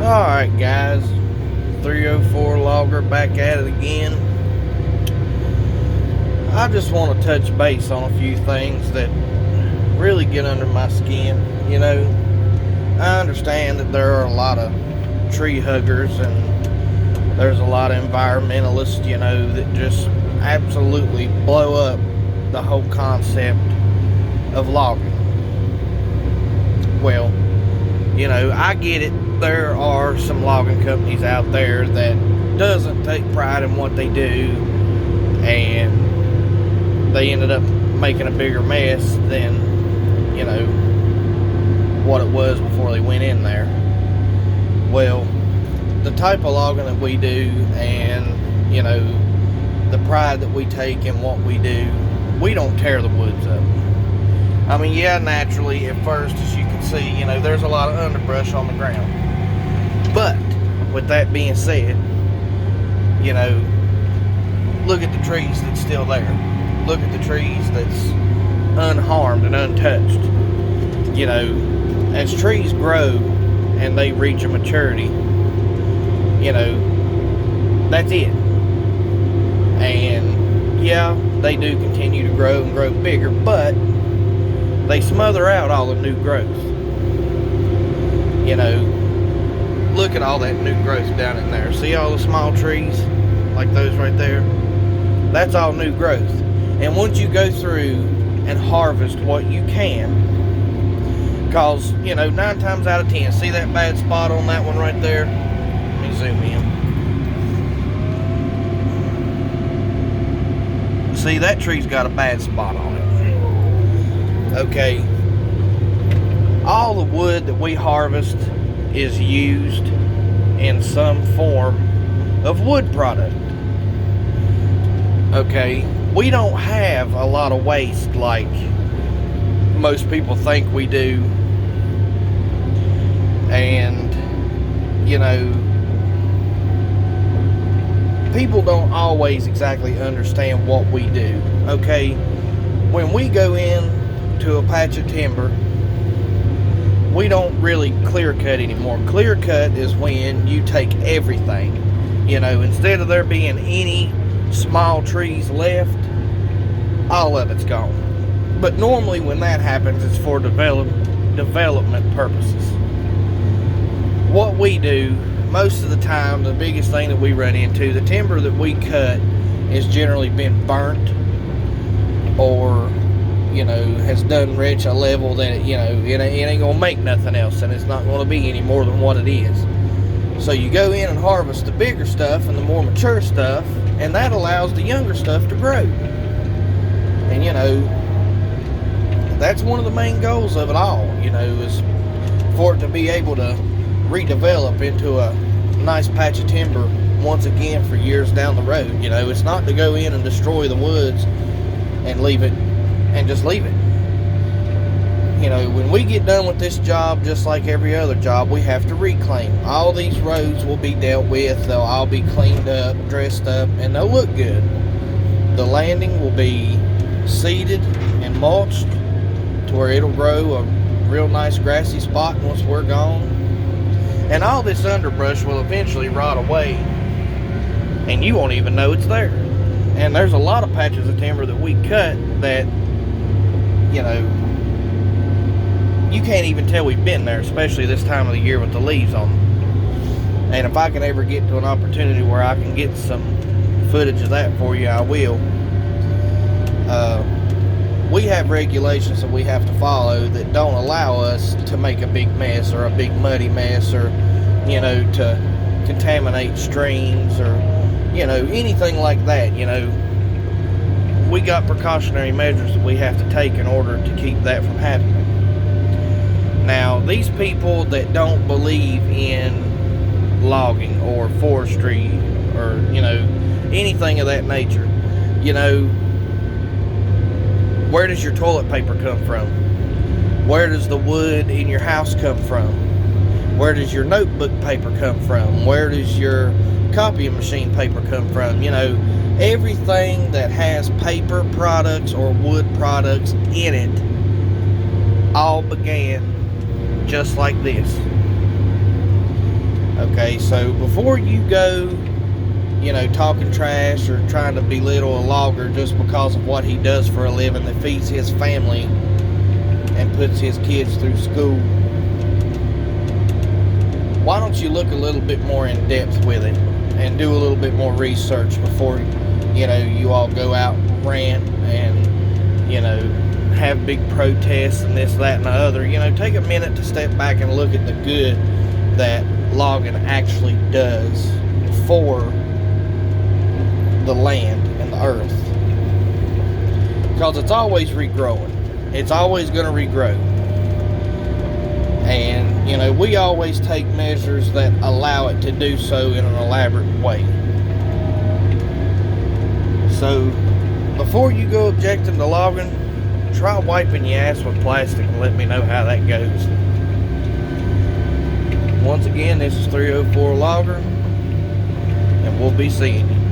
Alright guys, 304 Logger back at it again. I just want to touch base on a few things that really get under my skin. You know, I understand that there are a lot of tree huggers and there's a lot of environmentalists, you know, that just absolutely blow up the whole concept of logging. Well, you know, I get it. There are some logging companies out there that doesn't take pride in what they do, and they ended up making a bigger mess than, you know, what it was before they went in there. Well, the type of logging that we do, and, you know, the pride that we take in what we do, we don't tear the woods up. I mean, yeah, naturally, at first, as you can see, you know, there's a lot of underbrush on the ground. But, with that being said, you know, look at the trees that's still there. Look at the trees that's unharmed and untouched. You know, as trees grow and they reach a maturity, you know, that's it. And, yeah, they do continue to grow and grow bigger, but they smother out all the new growth. You know, look at all that new growth down in there. See all the small trees like those right there? That's all new growth. And once you go through and harvest what you can, because, you know, 9 times out of 10, see that bad spot on that one right there? Let me zoom in. See, that tree's got a bad spot on it. Okay, all the wood that we harvest is used in some form of wood product. Okay, we don't have a lot of waste like most people think we do. And, you know, people don't always exactly understand what we do. Okay, when we go in to a patch of timber, we don't really clear cut anymore. Clear cut is when you take everything, you know, instead of there being any small trees left, all of it's gone. But normally when that happens, it's for development purposes. What we do most of the time, the biggest thing that we run into, the timber that we cut has generally been burnt, or, you know, has done reach a level that, you know, it ain't gonna make nothing else, and it's not gonna be any more than what it is. So you go in and harvest the bigger stuff and the more mature stuff, and that allows the younger stuff to grow. And, you know, that's one of the main goals of it all, you know, is for it to be able to redevelop into a nice patch of timber once again for years down the road. You know, it's not to go in and destroy the woods and leave it and just leave it. You know, when we get done with this job, just like every other job, we have to reclaim. All these roads will be dealt with. They'll all be cleaned up, dressed up, and they'll look good. The landing will be seeded and mulched to where it'll grow a real nice grassy spot once we're gone. And all this underbrush will eventually rot away, and you won't even know it's there. And there's a lot of patches of timber that we cut that, you know, you can't even tell we've been there, especially this time of the year with the leaves on them. And if I can ever get to an opportunity where I can get some footage of that for you, I will. We have regulations that we have to follow that don't allow us to make a big mess or a big muddy mess, or, you know, to contaminate streams, or, you know, anything like that. You know, we got precautionary measures that we have to take in order to keep that from happening. Now, these people that don't believe in logging or forestry or, you know, anything of that nature, you know, where does your toilet paper come from? Where does the wood in your house come from? Where does your notebook paper come from? Where does your copying machine paper come from? You know, everything that has paper products or wood products in it all began just like this. Okay, so before you go, talking trash or trying to belittle a logger just because of what he does for a living that feeds his family and puts his kids through school, why don't you look a little bit more in depth with it and do a little bit more research before, you all go out and rant and, have big protests and this, that, and the other. Take a minute to step back and look at the good that logging actually does for the land and the earth, because it's always regrowing. It's always going to regrow, and we always take measures that allow it to do so in an elaborate way. So before you go objecting to logging, try wiping your ass with plastic and let me know how that goes. Once again, this is 304 Logger, and we'll be seeing you.